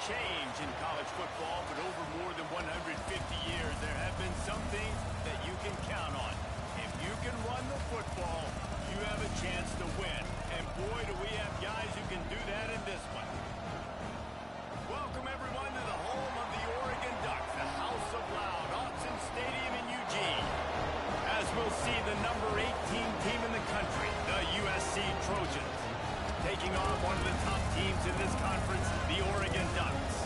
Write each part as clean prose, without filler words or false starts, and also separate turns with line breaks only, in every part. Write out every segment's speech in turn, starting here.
change in college football, but over more than 150 years, there have been some things that you can count on. If you can run the football, you have a chance to win. And boy, do we have guys who can do that in this one. Welcome, everyone, to the home of the Oregon Ducks, the House of Loud, Autzen Stadium in Eugene. As we'll see, the number 18 team in the country, the USC Trojans, taking on one of the top teams in this conference, the Oregon Ducks.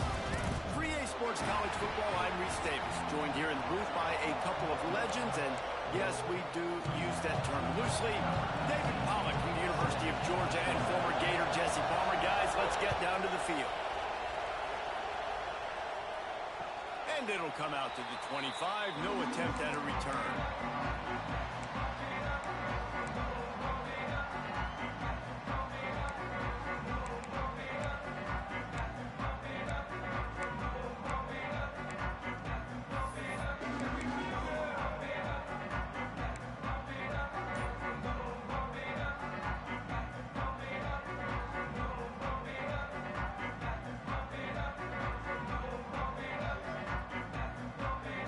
For EA Sports College Football, I'm Reese Davis, joined here in the booth by a couple of legends, and yes, we do use that term loosely. David Pollock from the University of Georgia and former Gator Jesse Palmer. Guys, let's get down to the field. And it'll come out to the 25. No attempt at a return.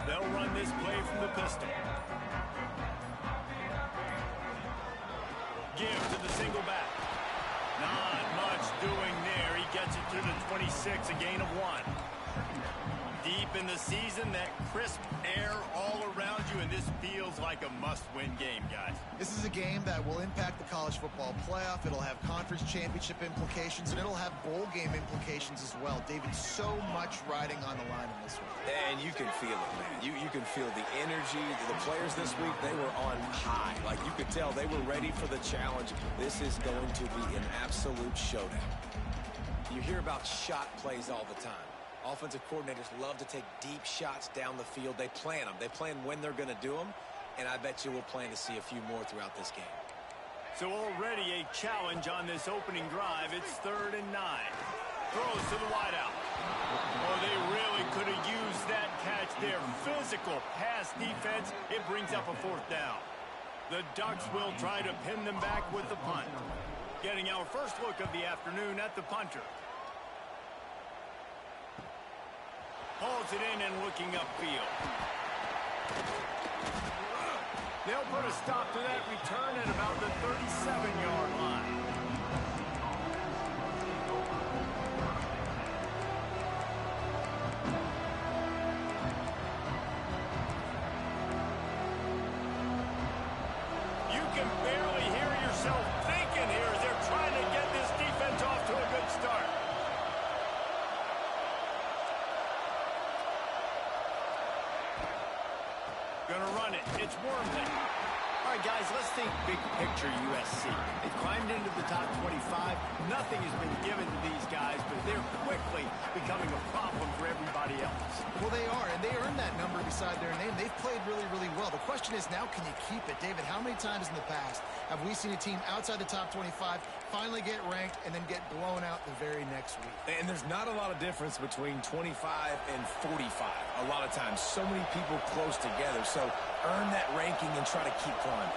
They'll run this play from the pistol. Give to the single back. Not much doing there. He gets it to the 26, a gain of 1. Deep in the season, that crisp air all around you, and this feels like a must-win game, guys.
This is a game that will impact the college football playoff. It'll have conference championship implications, and it'll have bowl game implications as well. David, so much riding on the line in this one.
And you can feel it, man. You can feel the energy. The players this week, they were on high. Like, you could tell they were ready for the challenge. This is going to be an absolute showdown. You hear about shot plays all the time. Offensive coordinators love to take deep shots down the field. They plan them. They plan when they're going to do them, and I bet you we'll plan to see a few more throughout this game.
So already a challenge on this opening drive. It's 3rd and 9. Throws to the wideout. Oh, they really could have used that catch there. Physical pass defense. It brings up a 4th down. The Ducks will try to pin them back with the punt. Getting our first look of the afternoon at the punter. Holds it in and looking upfield. They'll put a stop to that return at about the 37-yard line. You can barely hear yourself thinking here as they're trying to get this defense off to a good start. Gonna run it. It's Wormley. All right, guys, let's think big picture USC. They climbed into the top 25. Nothing has been given to these guys, but they're quickly becoming a problem for everybody else.
Well, they are, and they earned that number beside their name. They've played really, really well. The question is now, can you keep it? David, how many times in the past have we seen a team outside the top 25 finally get ranked and then get blown out the very next week?
And there's not a lot of difference between 25 and 45 a lot of times. So many people close together. So earn that ranking and try to keep climbing.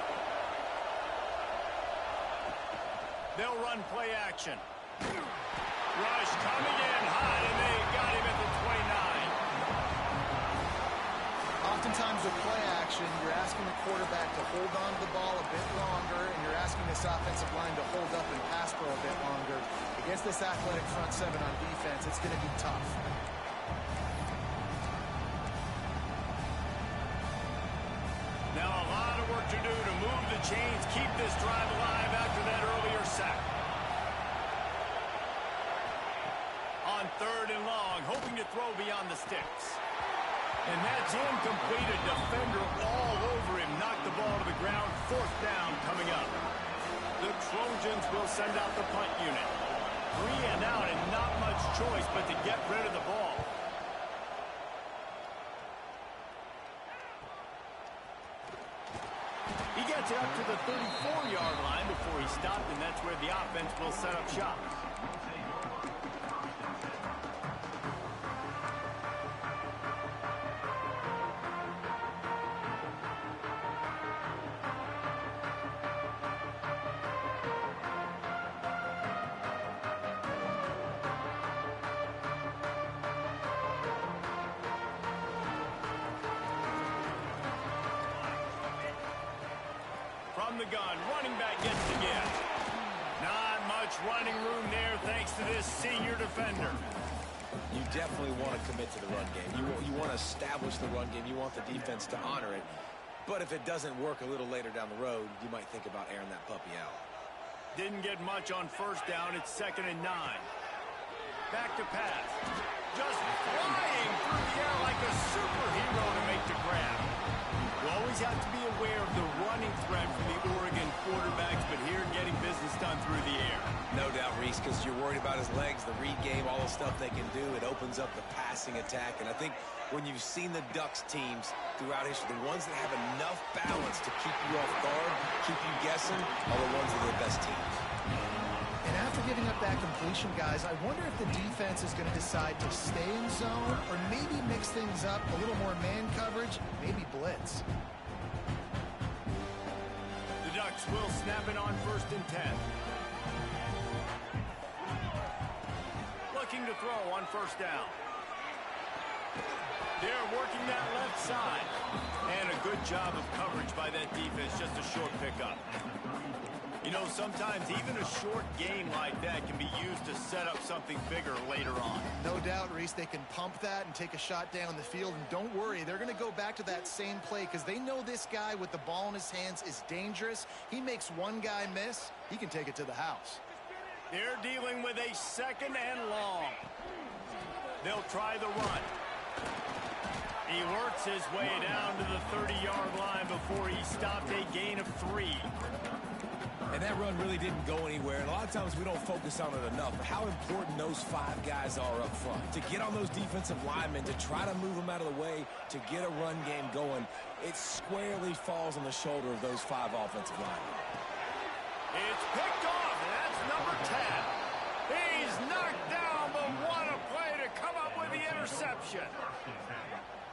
They'll run play action. Rush coming in high, and they got him at the 29.
Oftentimes with play action, you're asking the quarterback to hold on to the ball a bit longer, and you're asking this offensive line to hold up and pass pro a bit longer. Against this athletic front seven on defense, it's going to be tough.
Now a lot of work to do to move the chains, keep this drive alive after that earlier sack. On 3rd and long, hoping to throw beyond the sticks. And that's incomplete. A defender all over him. Knocked the ball to the ground. 4th down coming up. The Trojans will send out the punt unit. 3 and out and not much choice but to get rid of the ball. He gets it up to the 34-yard line before he stopped, and that's where the offense will set up shop. From the gun, running back gets the gift. Not much running room there thanks to this senior defender.
You definitely want to commit to the run game. You want to establish the run game. You want the defense to honor it. But if it doesn't work a little later down the road, you might think about airing that puppy out.
Didn't get much on first down. It's 2nd and 9. Back to pass. Just flying through the air like a superhero to make the grab. You always have to be aware of the running threat from the Oregon quarterbacks, but here getting business done through the air.
No doubt, Reese, because you're worried about his legs, the read game, all the stuff they can do. It opens up the passing attack. And I think when you've seen the Ducks teams throughout history, the ones that have enough balance to keep you off guard, keep you guessing, are the ones that are the best teams.
And after giving up that completion, guys, I wonder if the defense is going to decide to stay in zone or maybe mix things up, a little more man coverage, maybe blitz.
The Ducks will snap it on 1st and 10. Looking to throw on 1st down. They're working that left side. And a good job of coverage by that defense, just a short pickup. You know, sometimes even a short game like that can be used to set up something bigger later on.
No doubt, Reese, they can pump that and take a shot down the field. And don't worry, they're going to go back to that same play because they know this guy with the ball in his hands is dangerous. He makes one guy miss, he can take it to the house.
They're dealing with a 2nd and long. They'll try the run. He works his way down to the 30-yard line before he stopped a gain of 3.
And that run really didn't go anywhere. And a lot of times we don't focus on it enough. But how important those 5 guys are up front. To get on those defensive linemen, to try to move them out of the way, to get a run game going, it squarely falls on the shoulder of those 5 offensive linemen.
It's picked off, and that's number 10. He's knocked down, but what a play to come up with the interception.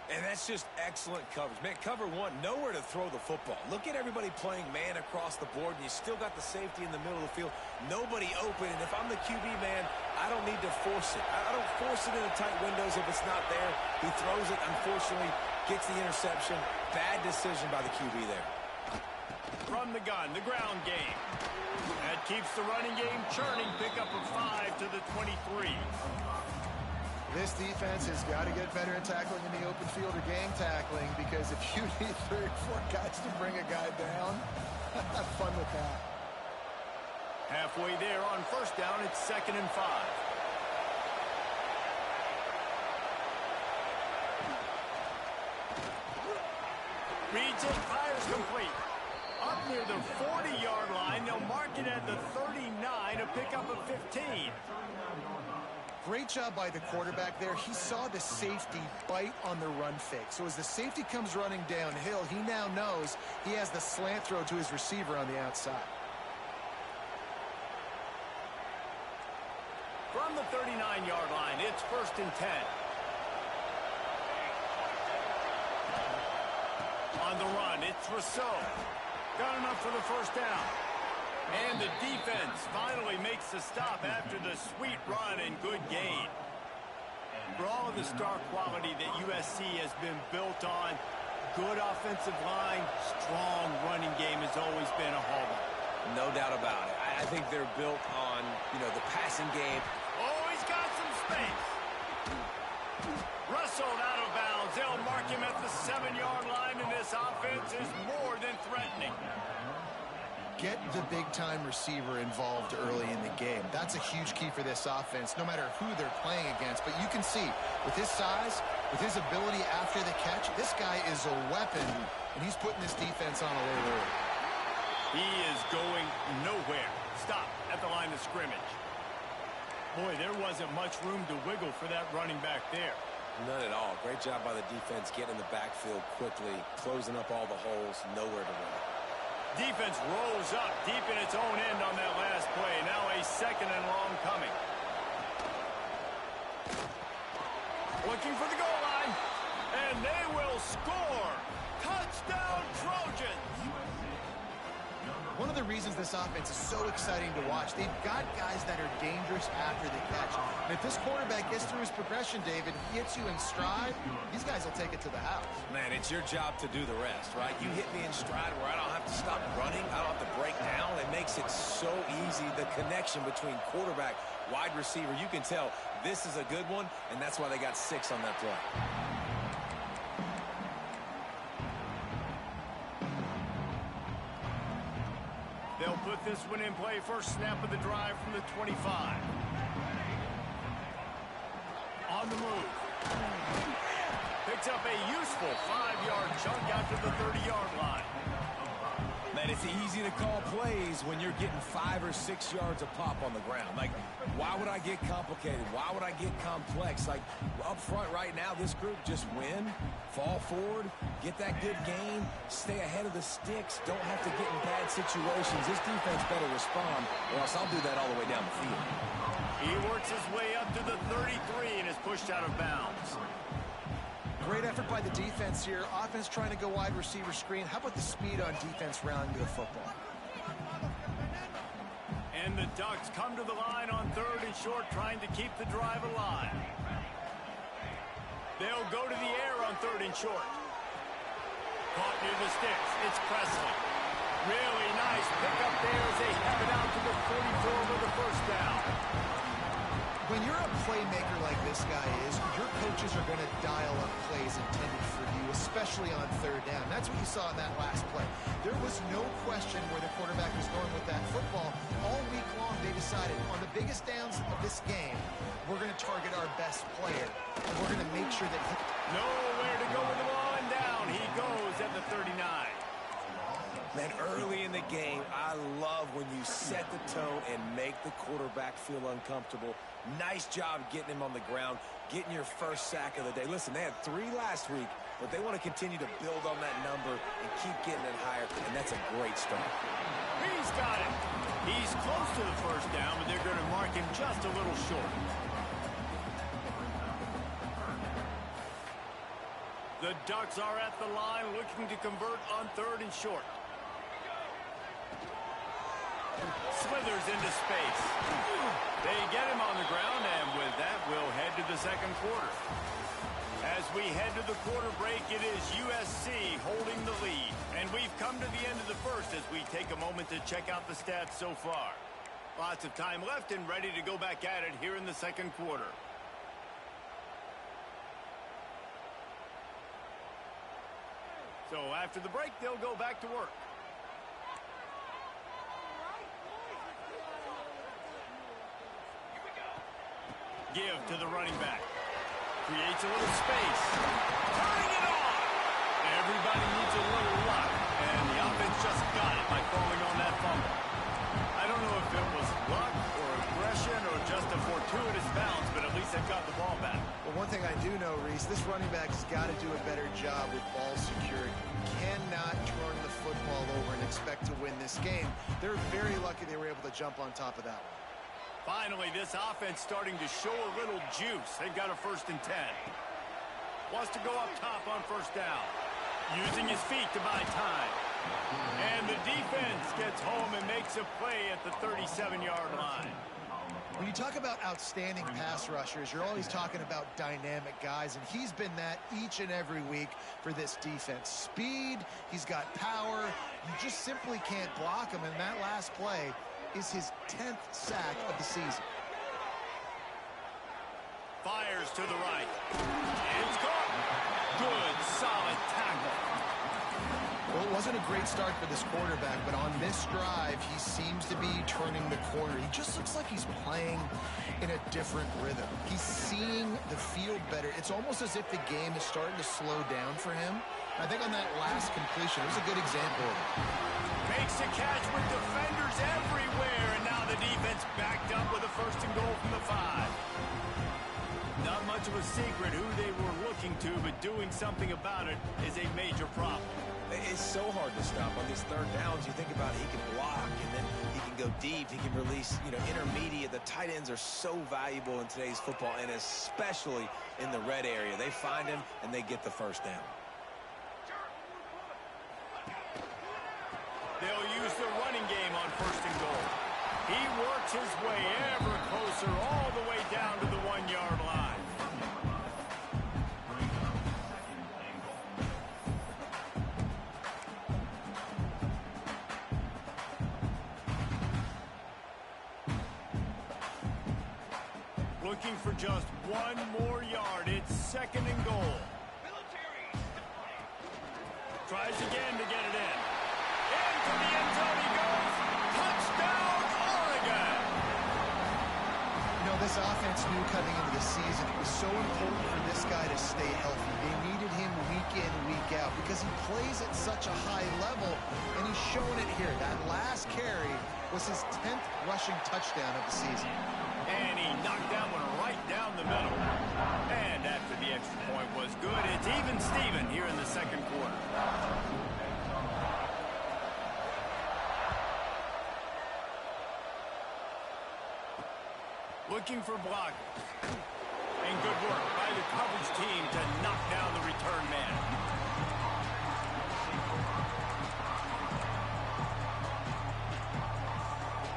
And that's just excellent coverage. Man, cover 1, nowhere to throw the football. Look at everybody playing man across the board, and you still got the safety in the middle of the field. Nobody open, and if I'm the QB, man, I don't need to force it. I don't force it into tight windows if it's not there. He throws it, unfortunately, gets the interception. Bad decision by the QB there.
From the gun, the ground game. That keeps the running game churning. Pickup of 5 to the 23.
This defense has got to get better at tackling in the open field or game tackling because if you need 3 or 4 guys to bring a guy down, have fun with that.
Halfway there on 1st down, it's 2nd and 5. Reads it, fires complete. Up near the 40-yard line, they'll mark it at the 39, a pickup of 15.
Great job by the quarterback there. He saw the safety bite on the run fake. So as the safety comes running downhill, he now knows he has the slant throw to his receiver on the outside.
From the 39-yard line, it's 1st and 10. On the run, it's Rousseau. Got enough for the 1st down. And the defense finally makes the stop after the sweet run and good gain. For all of the star quality that USC has been built on, good offensive line, strong running game has always been a hallmark.
No doubt about it. I think they're built on, the passing game.
Oh, he's got some space. Wrestled out of bounds. They'll mark him at the 7-yard line, and this offense is more than threatening.
Get the big-time receiver involved early in the game. That's a huge key for this offense, no matter who they're playing against. But you can see, with his size, with his ability after the catch, this guy is a weapon, and he's putting this defense on a little early.
He is going nowhere. Stop at the line of scrimmage. Boy, there wasn't much room to wiggle for that running back there.
None at all. Great job by the defense getting in the backfield quickly, closing up all the holes, nowhere to run.
Defense rolls up deep in its own end on that last play. Now a 2nd and long coming. Looking for the goal line. And they will score. Touchdown, Trojans.
One of the reasons this offense is so exciting to watch, they've got guys that are dangerous after the catch. And if this quarterback gets through his progression, David, he hits you in stride, these guys will take it to the house.
Man, it's your job to do the rest, right? You hit me in stride where I don't have to stop running. I don't have to break down. It makes it so easy, the connection between quarterback, wide receiver. You can tell this is a good one, and that's why they got 6 on that play.
They'll put this one in play. First snap of the drive from the 25. On the move. Picks up a useful 5-yard chunk out to the 30-yard line.
Man, it's easy to call plays when you're getting 5 or 6 yards a pop on the ground. Like, why would I get complicated? Why would I get complex? Like, up front right now, this group just win, fall forward, get that good gain, stay ahead of the sticks, don't have to get in bad situations. This defense better respond, or else I'll do that all the way down the field.
He works his way up to the 33 and is pushed out of bounds.
Great effort by the defense here. Offense trying to go wide receiver screen. How about the speed on defense rounding to the football?
And the Ducks come to the line on 3rd and short, trying to keep the drive alive. They'll go to the air on 3rd and short. Caught near the sticks. It's Presley. Really nice pickup there as they have it out to the 44 with the first down.
When you're a playmaker like this guy is, your coaches are going to dial up plays intended for you, especially on 3rd down. That's what you saw in that last play. There was no question where the quarterback was going with that football. All week long, they decided on the biggest downs of this game, we're going to target our best player, and we're going to make sure that he...
Nowhere to go with the ball, and down he goes at the 39.
Man, early in the game, I love when you set the tone and make the quarterback feel uncomfortable. Nice job getting him on the ground, getting your first sack of the day. Listen, they had 3 last week, but they want to continue to build on that number and keep getting it higher, and that's a great start.
He's got it. He's close to the first down, but they're going to mark him just a little short. The Ducks are at the line looking to convert on 3rd and short. Slithers into space. They get him on the ground, and with that, we'll head to the second quarter. As we head to the quarter break, it is USC holding the lead. And we've come to the end of the first as we take a moment to check out the stats so far. Lots of time left and ready to go back at it here in the second quarter. So after the break, they'll go back to work. Give to the running back. Creates a little space. Turning it on! Everybody needs a little luck, and the offense just got it by falling on that fumble. I don't know if it was luck or aggression or just a fortuitous bounce, but at least they've got the ball back.
Well, one thing I do know, Reese, this running back has got to do a better job with ball security. You cannot turn the football over and expect to win this game. They're very lucky they were able to jump on top of that one.
Finally, this offense starting to show a little juice. They've got a 1st and 10. Wants to go up top on first down. Using his feet to buy time. And the defense gets home and makes a play at the 37-yard line.
When you talk about outstanding pass rushers, you're always talking about dynamic guys, and he's been that each and every week for this defense. Speed, he's got power. You just simply can't block him, and that last play is his 10th sack of the season.
Fires to the right. It's caught. Good, solid tackle.
Well, it wasn't a great start for this quarterback, but on this drive, he seems to be turning the corner. He just looks like he's playing in a different rhythm. He's seeing the field better. It's almost as if the game is starting to slow down for him. I think on that last completion, it was a good example of it.
Makes a catch with defenders everywhere, and now the defense backed up with a 1st and goal from the 5. Not much of a secret who they were looking to, but doing something about it is a major problem.
It's so hard to stop on these 3rd downs. You think about it, he can block, and then he can go deep. He can release, intermediate. The tight ends are so valuable in today's football, and especially in the red area. They find him, and they get the 1st down.
They'll use the running first and goal. He works his way ever closer all the way down to the 1-yard line. Looking for just one more yard. It's second and goal. Tries again to get it in. Into the end zone he goes. Touchdown, Oregon!
You know, this offense knew coming into the season it was so important for this guy to stay healthy. They needed him week in, week out because he plays at such a high level, and he's showing it here. That last carry was his 10th rushing touchdown of the season.
And he knocked that one right down the middle. And after the extra point was good, it's even Steven here in the second quarter. Looking for blockers. And good work by the coverage team to knock down the return man.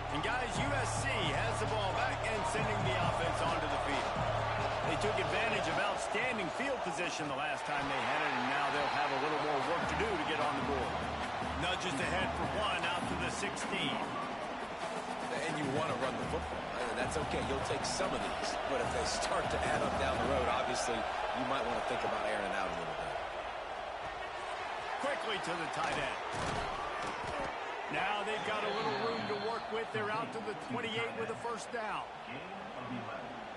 And guys, USC has the ball back and sending the offense onto the field. They took advantage of outstanding field position the last time they had it, and now they'll have a little more work to do to get on the board. Nudges ahead for one out to the 16.
And you want to run the football. That's okay. You'll take some of these. But if they start to add up down the road, obviously, you might want to think about airing it out a little bit.
Quickly to the tight end. Now they've got a little room to work with. They're out to the 28 with a first down.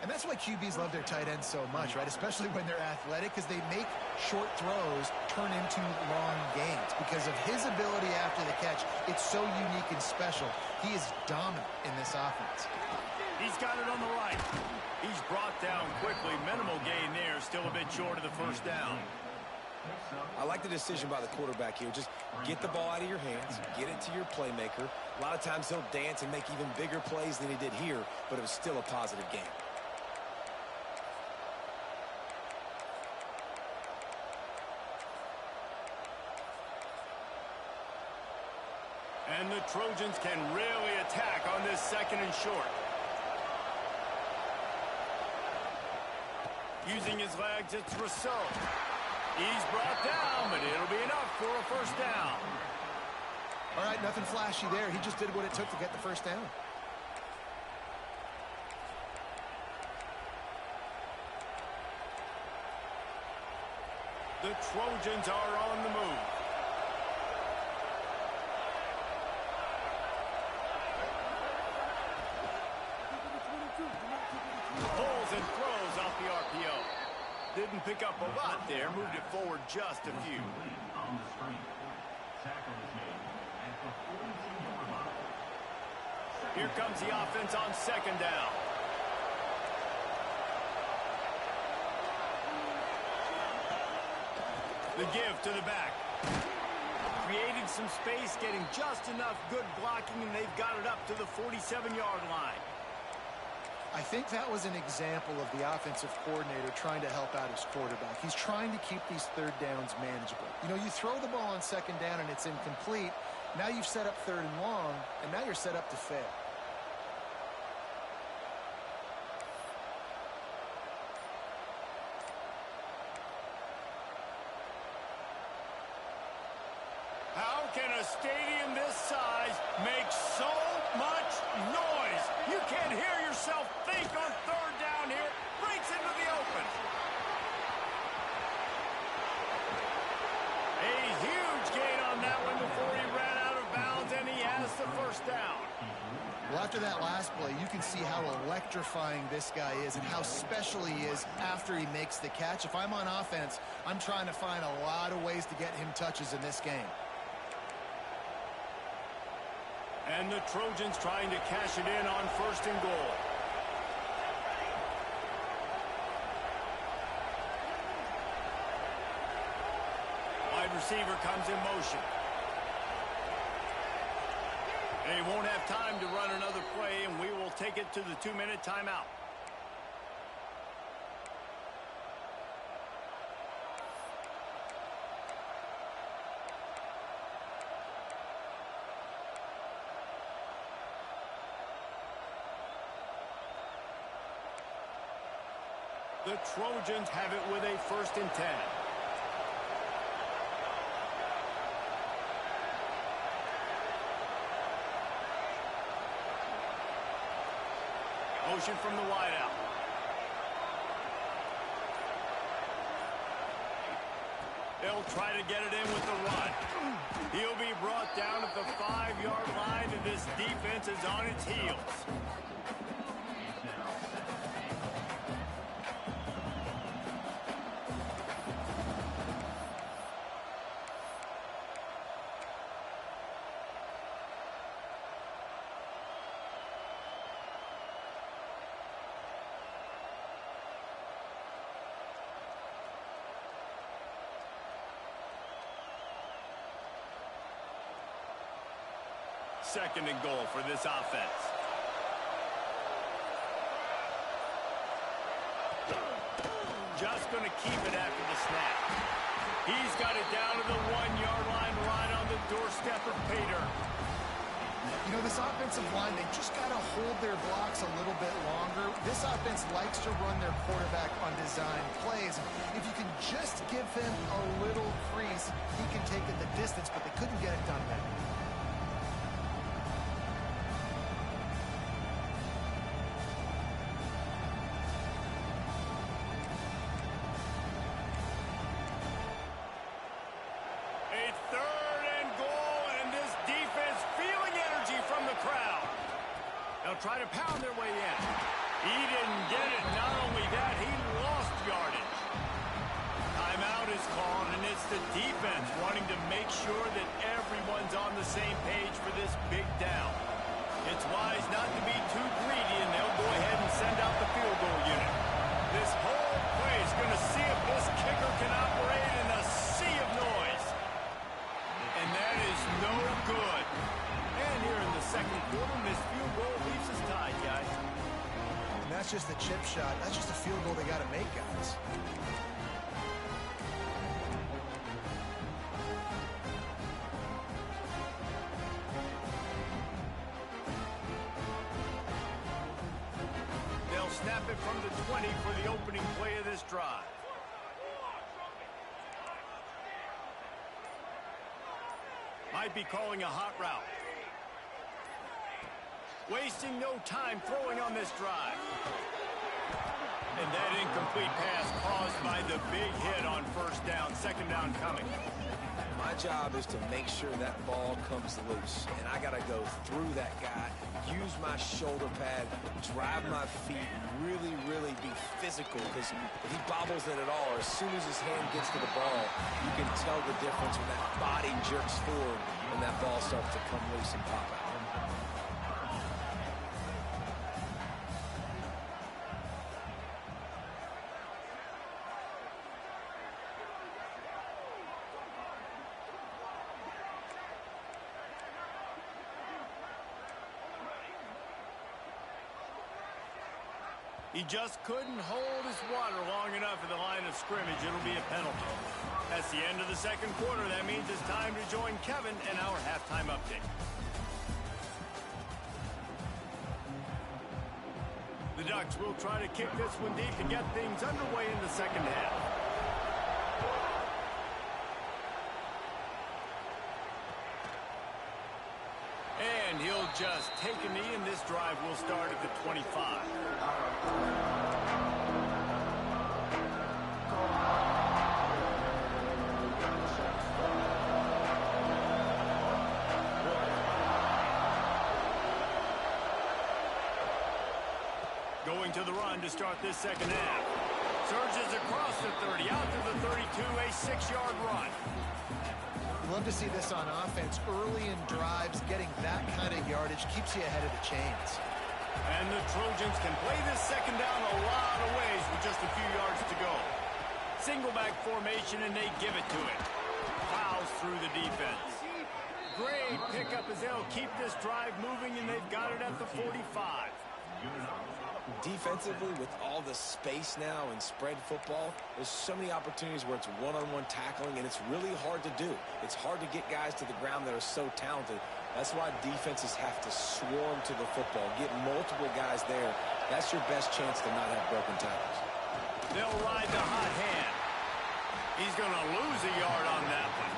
And that's why QBs love their tight ends so much, right? Especially when they're athletic, because they make short throws turn into long gains. Because of his ability after the catch, it's so unique and special. He is dominant in this offense.
He's got it on the right. He's brought down quickly. Minimal gain there. Still a bit short of the first down.
I like the decision by the quarterback here. Just get the ball out of your hands, get it to your playmaker. A lot of times he'll dance and make even bigger plays than he did here, but it was still a positive game.
And the Trojans can really attack on this second and short. Using his legs, it's Rousseau. He's brought down, but it'll be enough for a first down.
All right, nothing flashy there. He just did what it took to get the first down.
The Trojans are on the move. Pulls and throws off the RPO. Didn't pick up a lot there. Moved it forward just a few. Here comes the offense on second down. The give to the back. Creating some space, getting just enough good blocking, and they've got it up to the 47-yard line.
I think that was an example of the offensive coordinator trying to help out his quarterback. He's trying to keep these third downs manageable. You know, you throw the ball on second down and it's incomplete. Now you've set up third and long, and now you're set up to fail.
How can a stadium this size make so much noise? You can't hear yourself think on third down here. Breaks into the open. A huge gain on that one before he ran out of bounds, and he has the first down.
Well, after that last play, you can see how electrifying this guy is and how special he is after he makes the catch. If I'm on offense, I'm trying to find a lot of ways to get him touches in this game.
And the Trojans trying to cash it in on first and goal. Wide receiver comes in motion. They won't have time to run another play, and we will take it to the 2-minute timeout. The Trojans have it with a 1st and 10. Motion from the wideout. They'll try to get it in with the run. He'll be brought down at the 5-yard line, and this defense is on its heels. Second and goal for this offense. Just going to keep it after the snap. He's got it down to the 1-yard line right on the doorstep of Pater.
You know, this offensive line, they just got to hold their blocks a little bit longer. This offense likes to run their quarterback on design plays. If you can just give him a little crease, he can take it the distance, but they couldn't get it done then.
Try to pound their way in. He didn't get it. Not only that, he lost yardage. Timeout is called, and it's the defense wanting to make sure that everyone's on the same page for this big down. It's wise not to be too greedy, and they'll go ahead and send out the field goal unit. This whole play is going to see if this kicker can operate in a sea of noise. And that is no good. And here in the second quarter, this field goal leaves us tied, guys.
And that's just a chip shot. That's just a field goal they got to make, guys.
They'll snap it from the 20 for the opening play of this drive. Might be calling a hot route. Wasting no time throwing on this drive. And that incomplete pass caused by the big hit on 1st down. 2nd down coming.
My job is to make sure that ball comes loose. And I got to go through that guy, use my shoulder pad, drive my feet, really, really be physical. Because if he bobbles it at all, or as soon as his hand gets to the ball, you can tell the difference when that body jerks forward and that ball starts to come loose and pop out.
He just couldn't hold his water long enough at the line of scrimmage. It'll be a penalty. That's the end of the second quarter. That means it's time to join Kevin and our halftime update. The Ducks will try to kick this one deep to get things underway in the second half. And he'll just take a knee, and this drive will start at the 25. Going to the run to start this second half. Surges across the 30, out to the 32, a 6-yard run.
Love to see this on offense. Early in drives, getting that kind of yardage keeps you ahead of the chains.
And the Trojans can play this second down a lot of ways with just a few yards to go. Single back formation, and they give it to it. Plows through the defense. Great pickup as they'll keep this drive moving, and they've got it at the 45.
Defensively, with all the space now in spread football, there's so many opportunities where it's one-on-one tackling, and it's really hard to do. It's hard to get guys to the ground that are so talented. That's why defenses have to swarm to the football, get multiple guys there. That's your best chance to not have broken tackles.
They'll ride the hot hand. He's going to lose a yard on that one.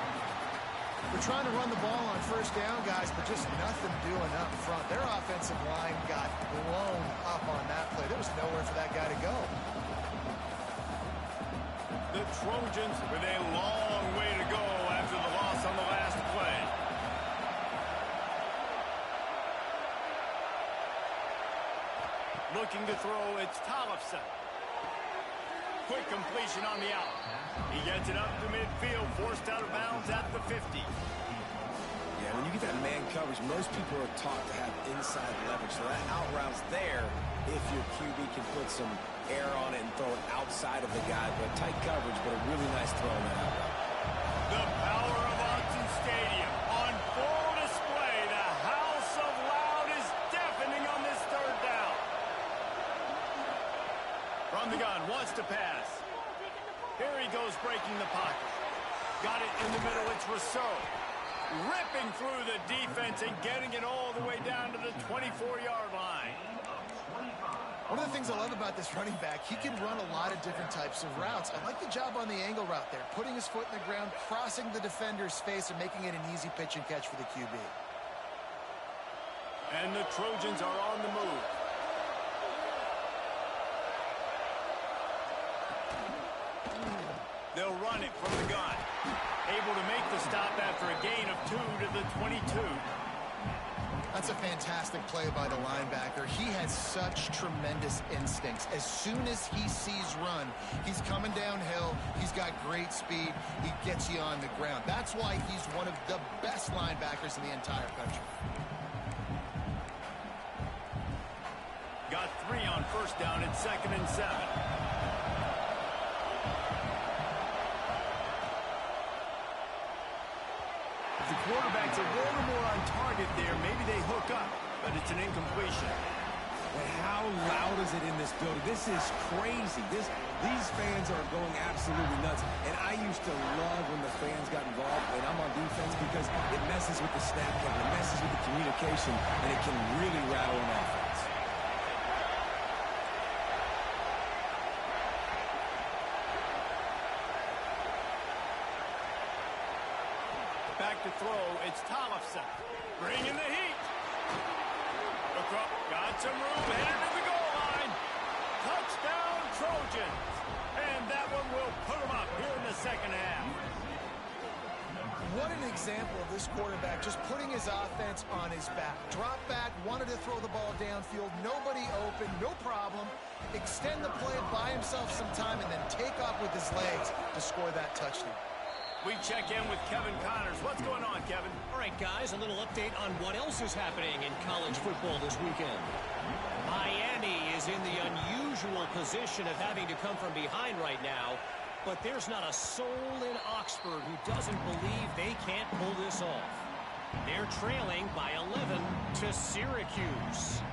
We're trying to run the ball on first down, guys, but just nothing doing up front. Their offensive line got blown up on that play. There was nowhere for that guy to go.
The Trojans with a long way to go after the loss on the last play. Looking to throw, it's Tollefson. Quick completion on the out. He gets it up to midfield, forced out of bounds at the 50.
Yeah, when you get that man coverage, most people are taught to have inside leverage. So that out route's there if your QB can put some air on it and throw it outside of the guy. But tight coverage, but a really nice throw on that out route.
The power of Autzen Stadium on full display. The house of loud is deafening on this third down. From the gun, wants to pass. Here he goes, breaking the pocket. Got it in the middle, it's Rousseau. Ripping through the defense and getting it all the way down to the 24-yard line.
One of the things I love about this running back, he can run a lot of different types of routes. I like the job on the angle route there, putting his foot in the ground, crossing the defender's face, and making it an easy pitch and catch for the QB.
And the Trojans are on the move. They'll run it from the gun. Able to make the stop after a gain of 2 to the 22.
That's a fantastic play by the linebacker. He has such tremendous instincts. As soon as he sees run, he's coming downhill. He's got great speed. He gets you on the ground. That's why he's one of the best linebackers in the entire country.
Got 3 on first down at 2nd and 7. If the quarterback's a little more on target there, maybe they hook up, but it's an incompletion.
And how loud is it in this building? This is crazy. These fans are going absolutely nuts. And I used to love when the fans got involved when I'm on defense because it messes with the snap count, it messes with the communication, and it can really rattle an offense.
Back to throw, it's Tollefson. Bringing the heat. Got some room, headed to the goal line. Touchdown, Trojans. And that one will put them up here in the second half.
What an example of this quarterback just putting his offense on his back. Drop back, wanted to throw the ball downfield, nobody open, no problem. Extend the play, buy himself some time, and then take off with his legs to score that touchdown.
We check in with Kevin Connors. What's going on, Kevin?
All right, guys, a little update on what else is happening in college football this weekend. Miami is in the unusual position of having to come from behind right now, but there's not a soul in Oxford who doesn't believe they can't pull this off. They're trailing by 11 to Syracuse.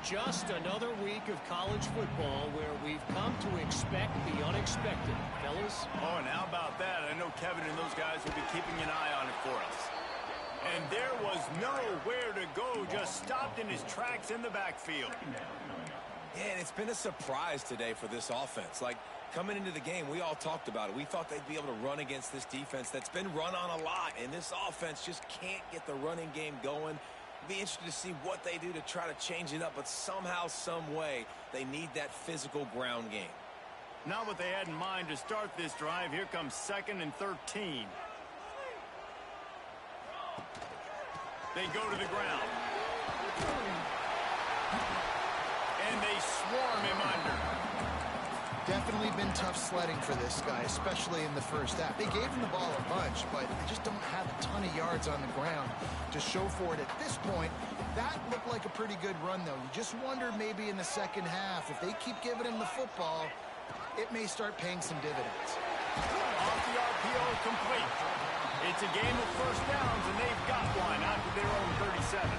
Just another week of college football where we've come to expect the unexpected, fellas.
Oh, and how about that? I know Kevin and those guys will be keeping an eye on it for us. And there was nowhere to go, just stopped in his tracks in the backfield.
Yeah, and it's been a surprise today for this offense. Like, coming into the game, we all talked about it. We thought they'd be able to run against this defense that's been run on a lot, and this offense just can't get the running game going. Be interested to see what they do to try to change it up, but somehow, some way, they need that physical ground game.
Not what they had in mind to start this drive. Here comes 2nd and 13. They go to the ground. And they swarm him under.
Definitely been tough sledding for this guy, especially in the first half. They gave him the ball a bunch, but they just don't have a ton of yards on the ground to show for it at this point. That looked like a pretty good run, though. You just wonder maybe in the second half, if they keep giving him the football, it may start paying some dividends.
Off the RPO, complete. It's a game of first downs, and they've got one out to their own 37.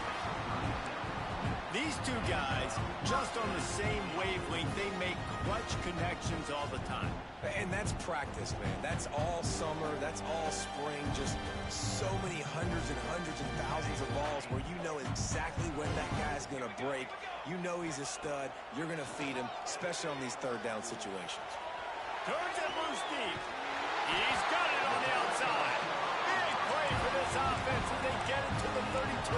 These two guys, just on the same wavelength, they make clutch connections all the time.
And that's practice, man. That's all summer. That's all spring. Just so many hundreds and thousands of balls where you know exactly when that guy's going to break. You know he's a stud. You're going to feed him, especially on these third down situations.
Turns it loose deep. He's got it on the outside. Big play for this offense as they get it to the 32.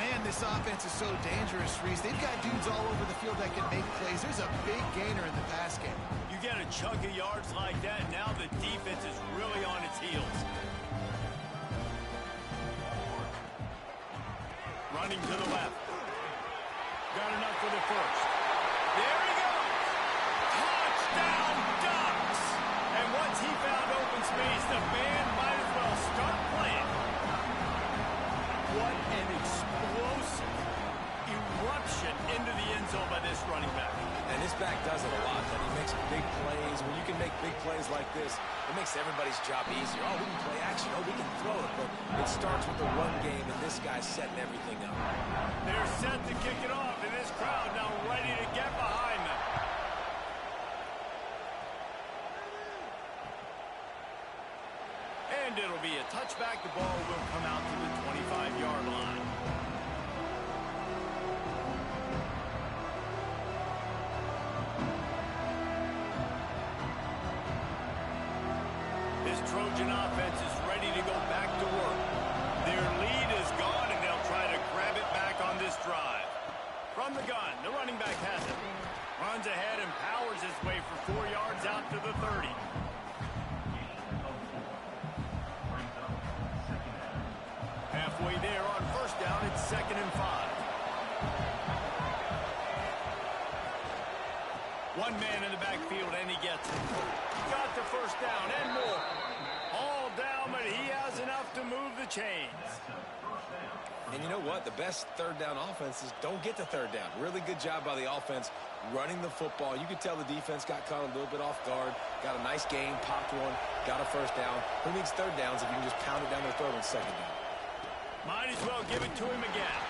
Man, this offense is so dangerous, Reese. They've got dudes all over the field that can make plays. There's a big gainer in the pass game.
You get a chunk of yards like that, now the defense is really on its heels. Running to the left. Got enough for the first. There he goes. Touchdown Ducks. And once he found open space, the band might as well start playing. What an explosive eruption into the end zone by this running back.
And this back does it a lot. That he makes big plays. When you can make big plays like this, it makes everybody's job easier. Oh, we can play action. Oh, we can throw it. But it starts with the run game, and this guy's setting everything up.
They're set to kick it off, and this crowd now ready to get behind them. And it'll be a touchback. The ball will come out to the 25-yard line. This Trojan offense is ready to go back to work. Their lead is gone, and they'll try to grab it back on this drive. From the gun, the running back has it. Runs ahead and powers his way for 4 yards out to the 30. Halfway there on first down, it's 2nd and 5. One man in the backfield, and he gets it. Got the first down and more. All down, but he has enough to move the chains.
And you know what? The best third down offenses don't get to third down. Really good job by the offense running the football. You could tell the defense got caught a little bit off guard. Got a nice game, popped one, got a first down. Who needs third downs if you can just pound it down their throat on second down?
Might as well give it to him again.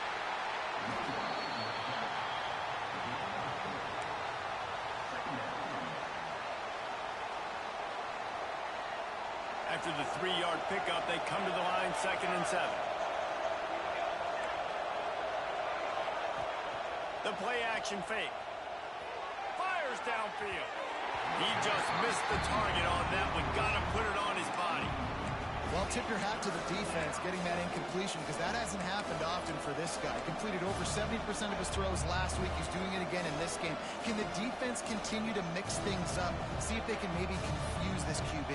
After the 3-yard pickup, they come to the line 2nd and 7. The play action fake. Fires downfield. He just missed the target on that one. Got to put it on his body.
Well, tip your hat to the defense getting that incompletion because that hasn't happened often for this guy. Completed over 70% of his throws last week. He's doing it again in this game. Can the defense continue to mix things up? See if they can maybe confuse this QB.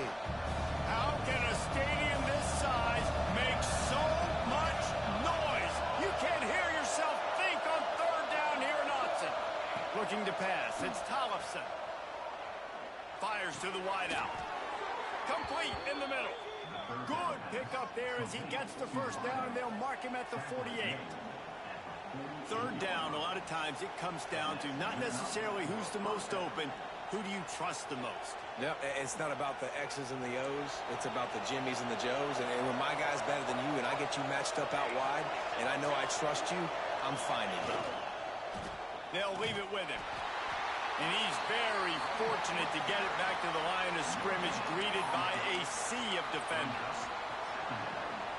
How can a stadium this size make so much noise? You can't hear yourself think on 3rd down here in Autzen. Looking to pass. It's Tollefson. Fires to the wideout. Complete in the middle. Good pickup there as he gets the first down, and they'll mark him at the 48. 3rd down, a lot of times it comes down to not necessarily who's the most open, who do you trust the most?
Yep, it's not about the X's and the O's. It's about the Jimmies and the Joes. And when my guy's better than you and I get you matched up out wide and I know I trust you, I'm finding him.
They'll leave it with him. And he's very fortunate to get it back to the line of scrimmage, greeted by a sea of defenders.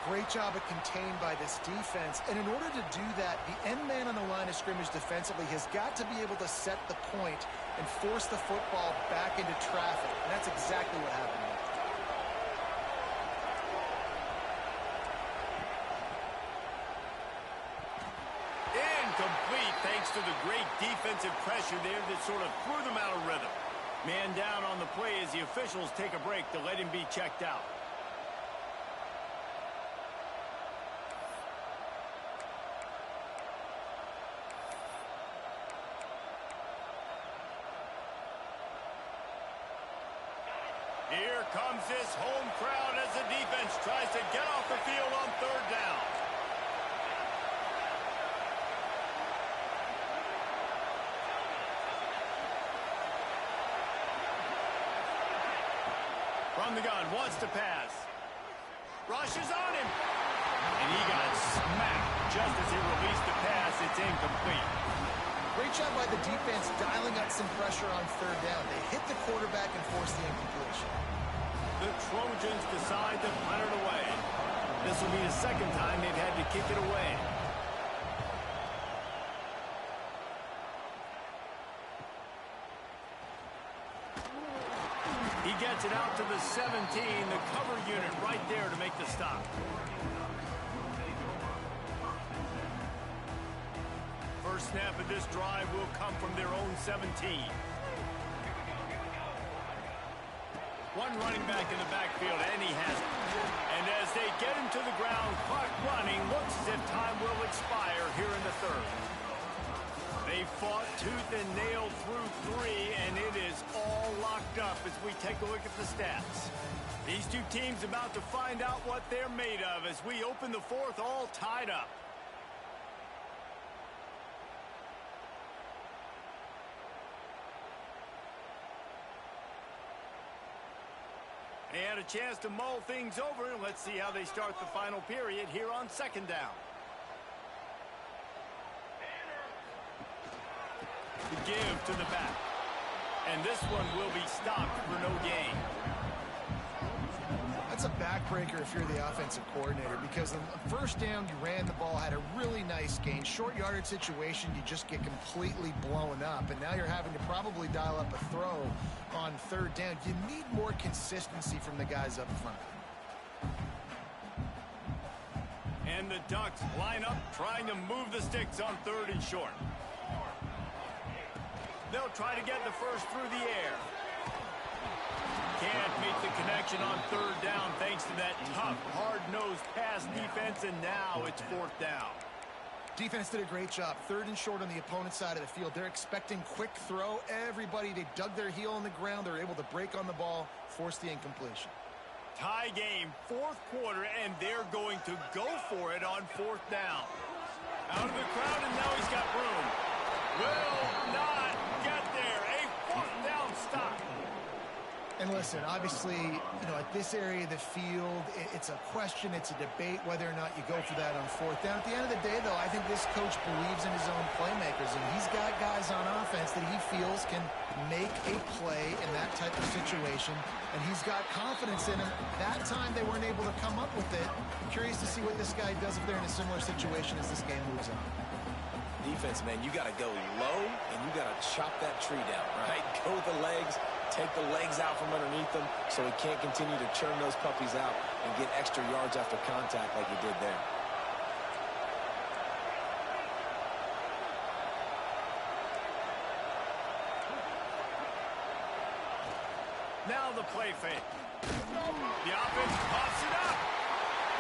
Great job of contained by this defense. And in order to do that, the end man on the line of scrimmage defensively has got to be able to set the point and force the football back into traffic. And that's exactly what happened.
Incomplete thanks to the great defensive pressure there that sort of threw them out of rhythm. Man down on the play as the officials take a break to let him be checked out. Here comes this home crowd as the defense tries to get off the field on 3rd down. From the gun, wants to pass. Rushes on him. And he got smacked just as he released the pass. It's incomplete.
Great job by the defense dialing up some pressure on 3rd down. They hit the quarterback and forced the incompletion.
The Trojans decide to punt it away. This will be the 2nd time they've had to kick it away. He gets it out to the 17, the cover unit right there to make the stop. First snap of this drive will come from their own 17. One running back in the backfield, and he has it. And as they get him to the ground, clock running, looks as if time will expire here in the third. They fought tooth and nail through 3, and it is all locked up as we take a look at the stats. These two teams about to find out what they're made of as we open the fourth all tied up. And a chance to mull things over. Let's see how they start the final period here on second down. The give to the back. And this one will be stopped for no gain.
That's a backbreaker if you're the offensive coordinator, because on the first down you ran the ball, had a really nice gain. Short yardage situation, you just get completely blown up, and now you're having to probably dial up a throw on third down. You need more consistency from the guys up front.
And the Ducks line up trying to move the sticks on third and short. They'll try to get the first through the air. Can't make the connection on third down thanks to that tough, hard-nosed pass defense, and now it's fourth down.
Defense did a great job. Third and short on the opponent's side of the field. They're expecting quick throw. Everybody, they dug their heel on the ground. They're able to break on the ball, force the incompletion.
Tie game, fourth quarter, and they're going to go for it on fourth down. Out of the crowd, and now he's got room. Will not get there. A fourth down stop.
And listen, obviously, at this area of the field, it's a question, it's a debate whether or not you go for that on fourth down. At the end of the day, though, I think this coach believes in his own playmakers, and he's got guys on offense that he feels can make a play in that type of situation, and he's got confidence in him. That time, they weren't able to come up with it. I'm curious to see what this guy does if they're in a similar situation as this game moves on.
Defense, man, you got to go low, and you got to chop that tree down, right? Go with the legs. Take the legs out from underneath them so he can't continue to churn those puppies out and get extra yards after contact like he did there.
Now the play fake. The offense pops it up.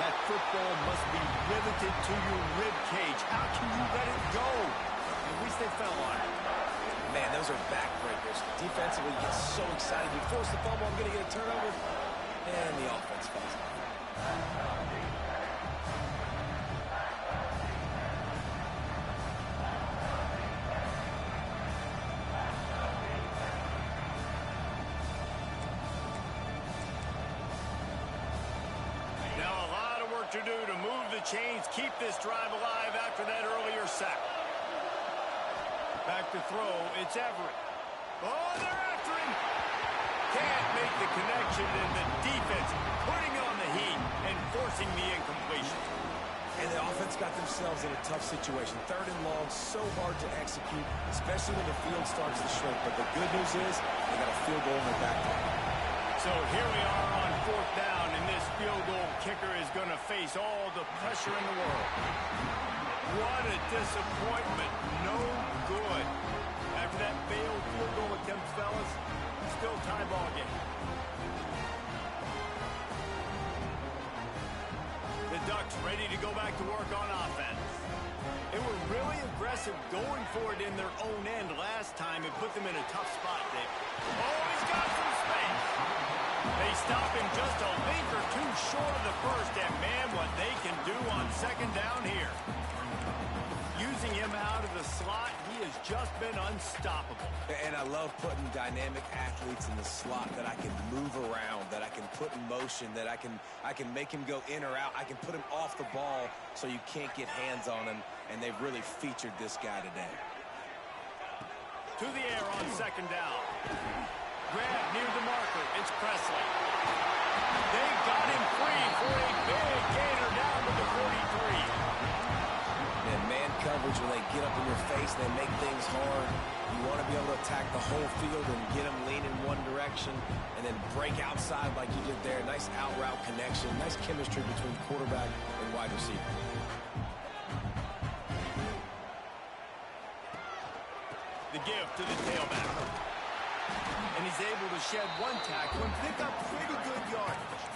That football must be riveted to your rib cage. How can you let it go? At least they fell on it.
Man, those are backbreakers. Defensively, you get so excited. You force the fumble, I'm going to get a turnover. And the offense falls off.
Now a lot of work to do to move the chains, keep this drive alive after that earlier sack. Back to throw, it's Everett. Oh, they're after him! Can't make the connection, and the defense putting on the heat and forcing the incompletion.
And the offense got themselves in a tough situation. Third and long, so hard to execute, especially when the field starts to shrink. But the good news is they got a field goal in their back pocket.
So here we are on fourth down, and this field goal kicker is going to face all the pressure in the world. What a disappointment. No good. After that failed field goal attempt, fellas, still tie ball game. The Ducks ready to go back to work on offense. They were really aggressive going for it in their own end last time. It put them in a tough spot there. Oh, he's got some space. They stop him just a link or two short of the first, and man, what they can do on second down here. Using him out of the slot, he has just been unstoppable.
And I love putting dynamic athletes in the slot that I can move around, that I can put in motion, that I can make him go in or out. I can put him off the ball so you can't get hands on him, and they've really featured this guy today.
To the air on second down. Grab near the marker. It's Presley. They got him free for a big gainer down to the 43.
And man coverage, when they get up in your face, they make things hard. You want to be able to attack the whole field and get them leaning one direction and then break outside like you did there. Nice out-route connection, nice chemistry between quarterback and wide receiver.
The give to the tailback. And he's able to shed one tackle and pick up pretty good yardage.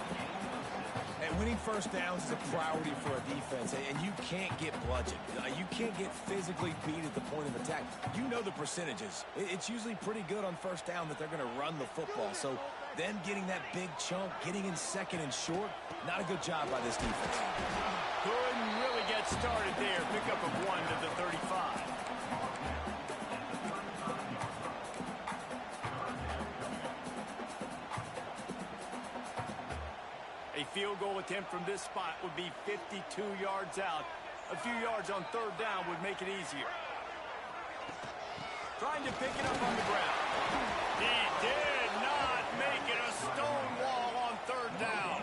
And winning first downs is a priority for a defense, and you can't get bludgeoned. You can't get physically beat at the point of attack. You know the percentages. It's usually pretty good on first down that they're going to run the football. So them getting that big chunk, getting in second and short, not a good job by this defense.
Couldn't really get started there. Pick up a 1 to the 35. A field goal attempt from this spot would be 52 yards out. A few yards on third down would make it easier. Trying to pick it up on the ground. He did not make it a stone wall on third down.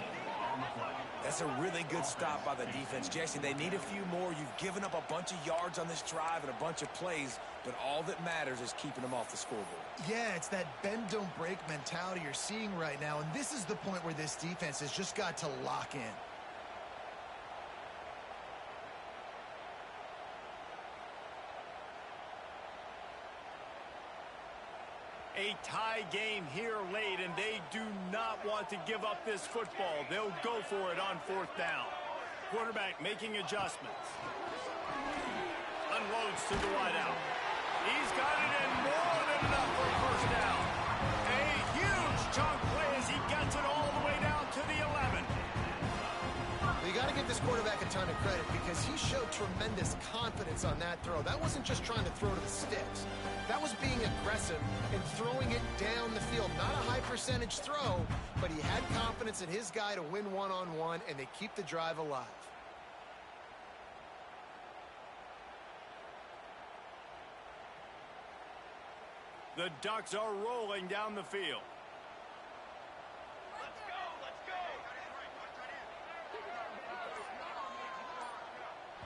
That's a really good stop by the defense. Jesse, they need a few more. You've given up a bunch of yards on this drive and a bunch of plays, but all that matters is keeping them off the scoreboard.
Yeah, it's that bend, don't break mentality you're seeing right now, and this is the point where this defense has just got to lock in.
A tie game here late, and they do not want to give up this football. They'll go for it on fourth down. Quarterback making adjustments. Unloads to the wideout. He's got it in more than enough for a first down. A huge chunk play as he gets it all the way down to the 11.
Well, you got to give this quarterback a ton of credit because he showed tremendous confidence on that throw. That wasn't just trying to throw to the sticks. That was being aggressive and throwing it down the field. Not a high percentage throw, but he had confidence in his guy to win one-on-one, and they keep the drive alive.
The Ducks are rolling down the field.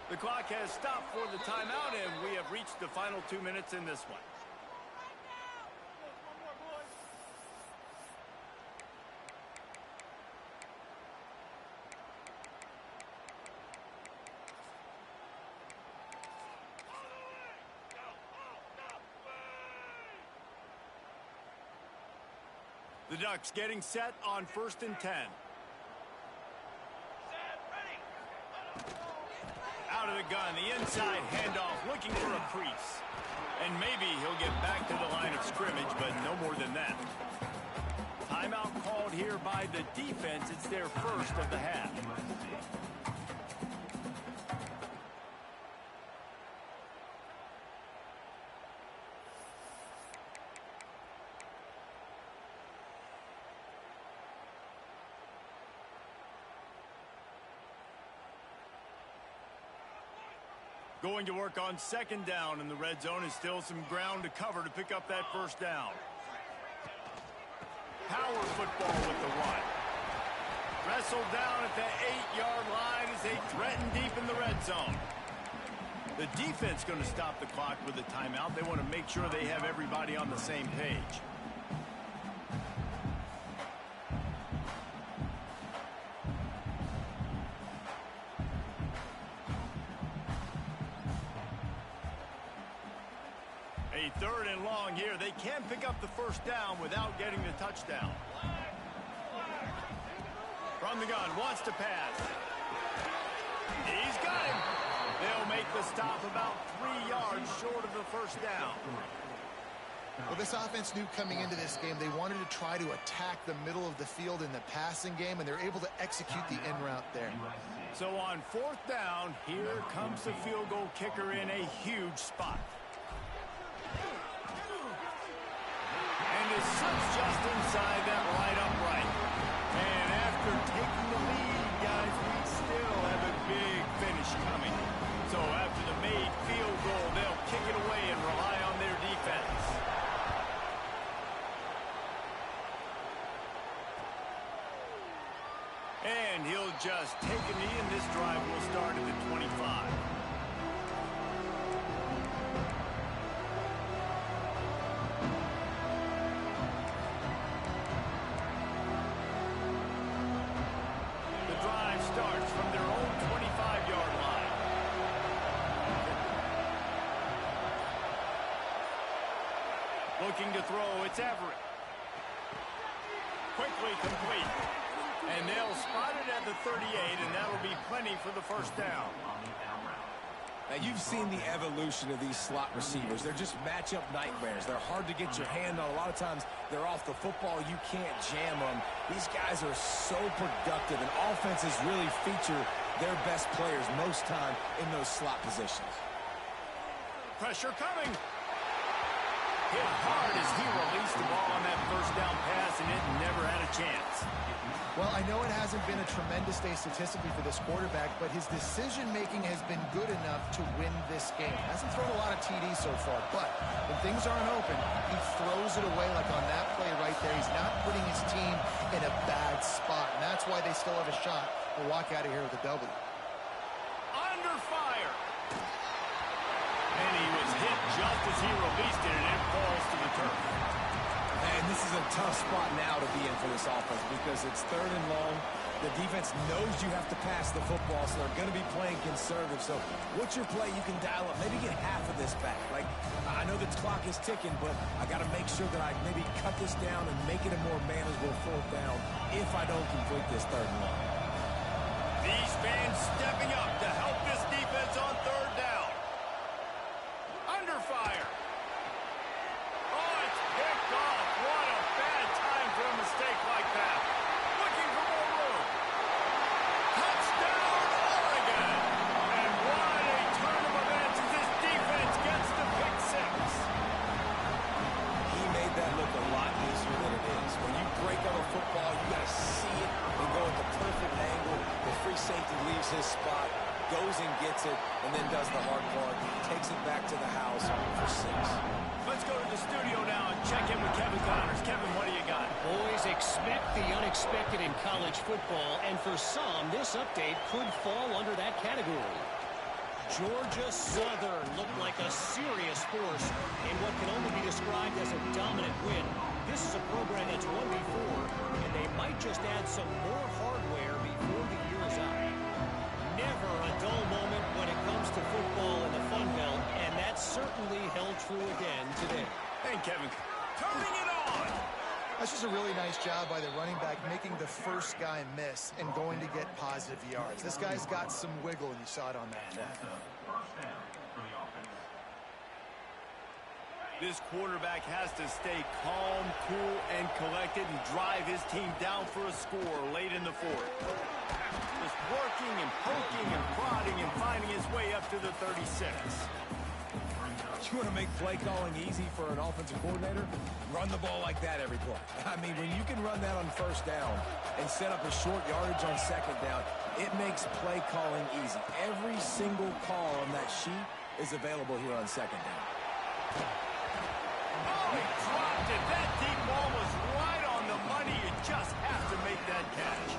The clock has stopped for the timeout, and we have reached the final 2 minutes in this one. The Ducks getting set on 1st and 10. Out of the gun, the inside handoff, looking for a crease. And maybe he'll get back to the line of scrimmage, but no more than that. Timeout called here by the defense. It's their first of the half. Going to work on 2nd down, and the red zone is still some ground to cover to pick up that first down. Power football with the one. Wrestled down at the 8-yard line as they threaten deep in the red zone. The defense going to stop the clock with a timeout. They want to make sure they have everybody on the same page. A 3rd and long here. They can pick up the first down without getting the touchdown. From the gun, wants to pass. He's got him. They'll make the stop about 3 yards short of the first down.
Well, this offense knew coming into this game they wanted to try to attack the middle of the field in the passing game, and they're able to execute the end route there.
So on 4th down, here comes the field goal kicker in a huge spot. And his son's just inside that right upright. And after taking the lead, guys, we still have a big finish coming. So after the made field goal, they'll kick it away and rely on their defense. And he'll just take a knee, and this drive will start at the 25. looking to throw. It's Everett. Quickly complete. And they'll spot it at the 38, and that'll be plenty for the first down.
Now, you've seen the evolution of these slot receivers. They're just matchup nightmares. They're hard to get your hand on. A lot of times, they're off the football. You can't jam them. These guys are so productive, and offenses really feature their best players most time in those slot positions.
Pressure coming. Hit hard as he released the ball on that first down pass, and it never had a chance.
Well, I know it hasn't been a tremendous day statistically for this quarterback, but his decision-making has been good enough to win this game. Hasn't thrown a lot of TDs so far, but when things aren't open, he throws it away like on that play right there. He's not putting his team in a bad spot, and that's why they still have a shot to walk out of here with a W.
Under fire. And he was hit just as he released it, and it falls to the turf.
And this is a tough spot now to be in for this offense because it's 3rd and long. The defense knows you have to pass the football, so they're going to be playing conservative. So what's your play you can dial up? Maybe get half of this back. Like, I know the clock is ticking, but I got to make sure that I maybe cut this down and make it a more manageable 4th down if I don't complete this 3rd and long.
These fans stepping up to help this defense on 3rd down. Under fire. Oh, it's picked off. What a bad time for a mistake like that. Looking for more room. Touchdown, Oregon. And what a turn of events as this defense gets the pick 6.
He made that look a lot easier than it is. When you break on a football, you got to see it and go at the perfect angle. The free safety leaves his spot, goes and gets it, and then does the hard part. Takes it back to the house for 6.
Let's go to the studio now and check in with Kevin Connors. Kevin, what do you got?
Boys, expect the unexpected in college football, and for some, this update could fall under that category. Georgia Southern looked like a serious force in what can only be described as a dominant win. This is a program that's won before, and they might just add some more hardware before the year is out. Never a dull moment when it comes to football in the Fun Belt, and that certainly held true again today.
Hey, Kevin, turning it on.
That's just a really nice job by the running back, making the first guy miss and going to get positive yards. This guy's got some wiggle, and you saw it on that play.
This quarterback has to stay calm, cool, and collected and drive his team down for a score late in the 4th. Just working and poking and prodding and finding his way up to the 36.
You want to make play calling easy for an offensive coordinator? Run the ball like that every play. I mean, when you can run that on 1st down and set up a short yardage on 2nd down, it makes play calling easy. Every single call on that sheet is available here on 2nd down.
Oh, he dropped it. That deep ball was right on the money. You just have to make that catch.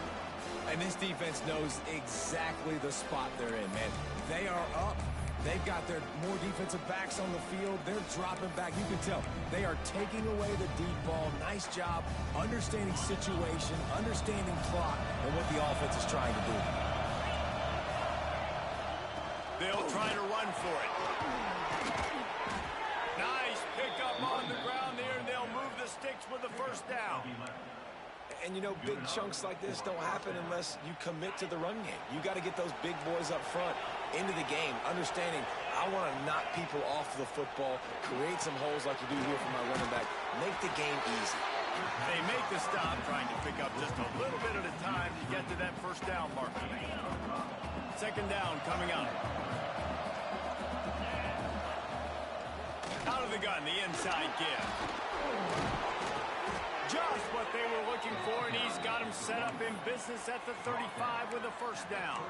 And this defense knows exactly the spot they're in, man. They are up. They've got their more defensive backs on the field. They're dropping back. You can tell they are taking away the deep ball. Nice job understanding situation, understanding clock, and what the offense is trying to do.
They'll try to run for it. Nice pickup on the ground there, and they'll move the sticks with the 1st down.
And, you know, big chunks like this don't happen unless you commit to the run game. You got to get those big boys up front into the game, understanding I want to knock people off the football, create some holes like you do here for my running back, make the game easy.
They make the stop, trying to pick up just a little bit at a time to get to that 1st down marker. 2nd down coming up. Out of the gun, the inside give. Just what they were looking for, and he's got him set up in business at the 35 with a 1st down.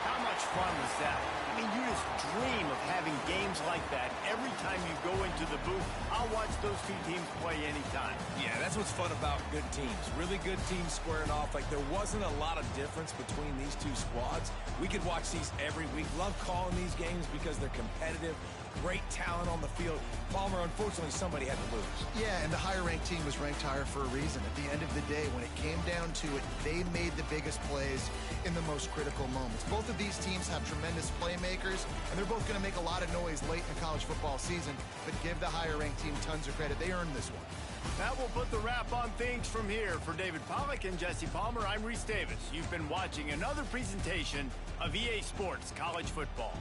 How much fun was that? I mean, you just dream of having games like that every time you go into the booth. I'll watch those two teams play anytime.
Yeah, that's what's fun about good teams. Really good teams squaring off. Like, there wasn't a lot of difference between these two squads. We could watch these every week. Love calling these games because they're competitive. great talent on the field. Palmer, unfortunately, somebody had to lose.
Yeah, and the higher-ranked team was ranked higher for a reason. At the end of the day, when it came down to it, they made the biggest plays in the most critical moments. Both of these teams have tremendous playmakers, and they're both going to make a lot of noise late in the college football season, but give the higher-ranked team tons of credit. They earned this one.
That will put the wrap on things from here. For David Pollack and Jesse Palmer, I'm Reese Davis. You've been watching another presentation of EA Sports College Football.